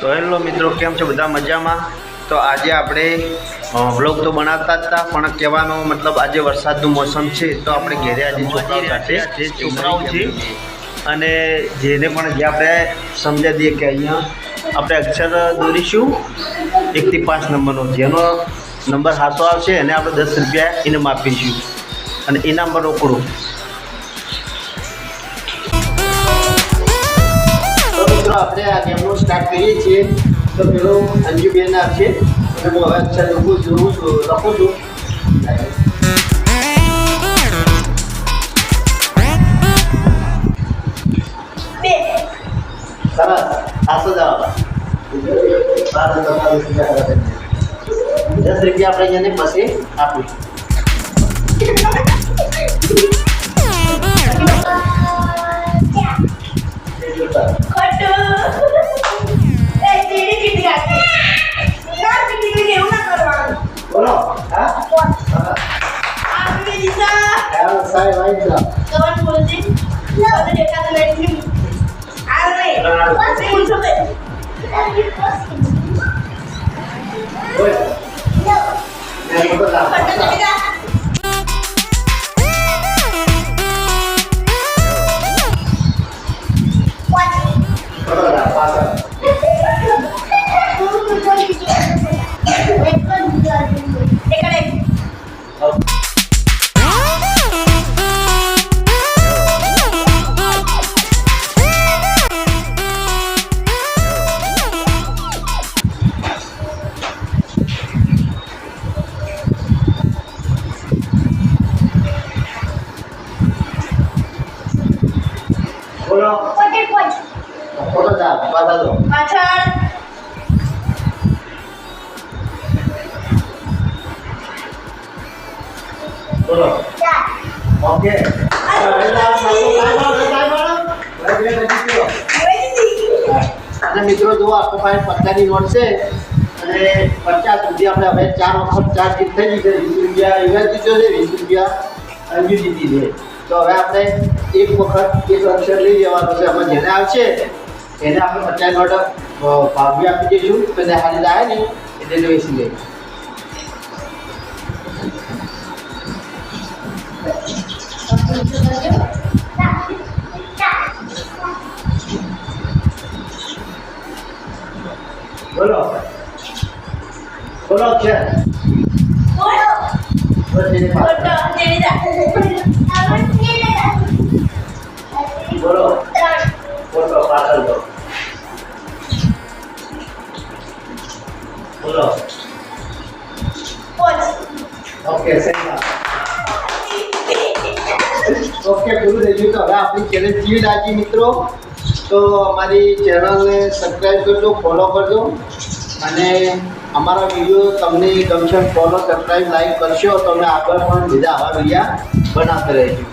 તો હેલો મિત્રો, કેમ છો બધા? મજામાં? તો આજે આપણે વ્લોગ તો બનાવતા જ હતા, પણ કહેવાનો મતલબ આજે વરસાદનું મોસમ છે તો આપણે ઘેરે આજે છોકરાઓ સાથે જે છોકરાઓ છે અને જેને પણ જે આપણે સમજાવી દઈએ કે અહીંયા આપણે અક્ષર દોરીશું 1 થી 5 નંબરનો. જેનો નંબર સાચો આવશે એને આપણે 10 રૂપિયા ઇનામ આપીશું અને ઇનામ પર રોકડું. આપણે આ ગેમનું સ્ટાર્ટ કરીએ છીએ. તો પેલો અંજુબેન આવશે અને હું હવે અક્ષર લખું છું. સરસ, આસો જવાબ. 10 રૂપિયા આપણે એને પછી આપીશું. બોલો. હા, સાહેબ આવી જાઓ. બોલો. ફોટો જા પાછા દો. પાછળ. બોલો. ઓકે. અને મિત્રો જુઓ, આપણી પાસે 50ની નોટ છે અને 50 સુધી આપણે હવે 4 વખત 4 જીત થઈ ગઈ છે. 20 રૂપિયા યુવા જીત્યો છે, 20 રૂપિયા અંજુ જીતી છે. તો હવે આપણે એક વખત એક અક્ષર લઈ લેવાનો છે. આમાં જેને આવશે એને આપણે 50 નોટ ભાગવી આપી દઈશું. અને હારી આવે ને એટલે વેચી લઈએ. બોલો. બોલો અક્ષર. બોલો. બોલો. ફોટો પાછળ દો. બોલો. ઓકે, ઓકે, પૂરું થઈ ગયું. તો હવે આપણી ચેનલ કેવી લાગી મિત્રો? તો અમારી ચેનલને સબસ્ક્રાઈબ કરજો, ફોલો કરજો અને અમારા વિડીયો તમને ગમશે, ફોલો, સબસ્ક્રાઈબ, લાઈક કરશો તો અમે આગળ પણ બીજા આવા વિડીયા બનાવતા રહીશું.